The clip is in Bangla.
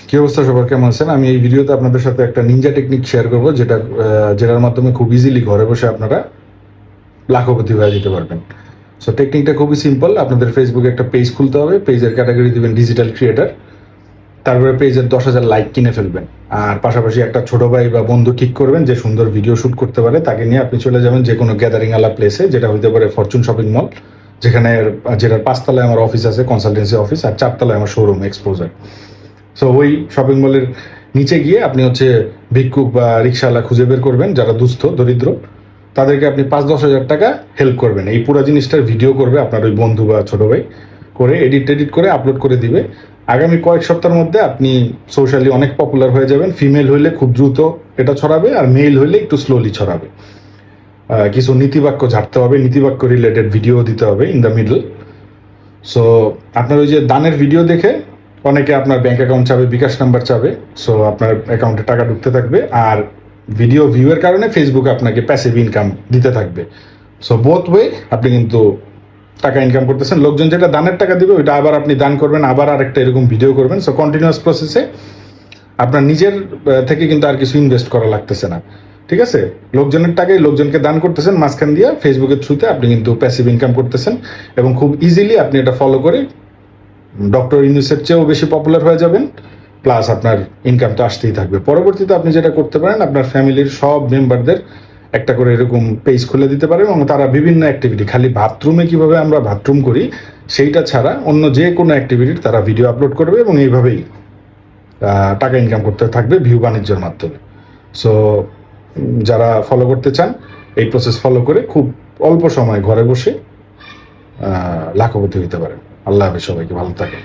কি অবস্থা, সবার কেমন আছেন? আমি এই ভিডিওতে আপনাদের সাথে একটা নিনজা টেকনিক শেয়ার করবো, যেটার মাধ্যমে খুব ইজিলি ঘরে বসে আপনারা লাখপতি হয়ে যেতে পারবেন। সো টেকনিকটা খুবই সিম্পল। আপনাদের ফেসবুকে একটা পেজ খুলতে হবে, পেজের ক্যাটাগরি দিবেন ডিজিটাল ক্রিয়েটার, তারপরে পেজের 10,000 লাইক কিনে ফেলবেন। আর পাশাপাশি একটা ছোট ভাই বা বন্ধু ঠিক করবেন যে সুন্দর ভিডিও শ্যুট করতে পারে, তাকে নিয়ে আপনি চলে যাবেন যে কোনো গ্যাদারিং আলা প্লেসে, যেটা হইতে পারে ফরচুন শপিং মল, যেটার 5 তলায় আমার অফিস আছে, কনসালটেন্সি অফিস, আর 4 তলায় আমার শোরুম এক্সপোজার। সো ওই শপিং মলের নিচে গিয়ে আপনি ভিক্ষুক বা রিক্সাওয়ালা খুঁজে বের করবেন যারা দুস্থ দরিদ্র, তাদেরকে আপনি 5-10 হাজার টাকা হেল্প করবেন। এই পুরো জিনিসটার ভিডিও করবে আপনার ওই বন্ধু বা ছোট ভাই, করে এডিট করে আপলোড করে দিবে। আগামী কয়েক সপ্তাহের মধ্যে আপনি সোশ্যালি অনেক পপুলার হয়ে যাবেন। ফিমেল হইলে খুব দ্রুত এটা ছড়াবে, আর মেল হইলে একটু স্লোলি ছড়াবে। কিছু নীতিবাক্য ঝাড়তে হবে, নীতিবাক্য রিলেটেড ভিডিও দিতে হবে ইন দ্য মিডল। সো আপনার ওই যে দানের ভিডিও দেখে অনেকে আপনার ব্যাংক অ্যাকাউন্ট চাবে, বিকাশ নাম্বার চাবে। সো আপনার অ্যাকাউন্টে টাকা ঢুকতে থাকবে, আর ভিডিও ভিউয়ের কারণে ফেসবুক আপনাকে প্যাসিভ ইনকাম দিতে থাকবে। সো বোথ ওয়ে আপনি কিন্তু টাকা ইনকাম করতেছেন। লোকজন যেটা দানের টাকা দিবে ওইটা আবার আপনি দান করবেন, আবার আরেকটা এরকম ভিডিও করবেন। সো কন্টিনিউয়াস প্রসেসে আপনার নিজের থেকে কিন্তু আর কিছু ইনভেস্ট করা লাগতেছে না। ঠিক আছে, লোকজনের টাকায় লোকজনকে দান করতেছেন, মাঝখান দিয়ে ফেসবুকের থ্রুতে আপনি কিন্তু প্যাসিভ ইনকাম করতেছেন, এবং খুব ইজিলি আপনি এটা ফলো করে ডক্টর ইউনুসের চেয়েও বেশি পপুলার হয়ে যাবেন। প্লাস আপনার ইনকাম তো আসতেই থাকবে। পরবর্তীতে আপনি যেটা করতে পারেন, আপনার ফ্যামিলির সব মেম্বারদের একটা করে এরকম পেজ খুলে দিতে পারেন, এবং তারা বিভিন্ন অ্যাক্টিভিটি, খালি বাথরুমে কিভাবে আমরা বাথরুম করি সেইটা ছাড়া অন্য যে কোনো অ্যাক্টিভিটির তারা ভিডিও আপলোড করবে, এবং এইভাবেই টাকা ইনকাম করতে থাকবে ভিউ বাণিজ্যের মাধ্যমে। সো যারা ফলো করতে চান, এই প্রসেস ফলো করে খুব অল্প সময় ঘরে বসে লাখপতি হইতে পারেন। আল্লাহ হাফেজ, সবাইকে ভালো থাকে।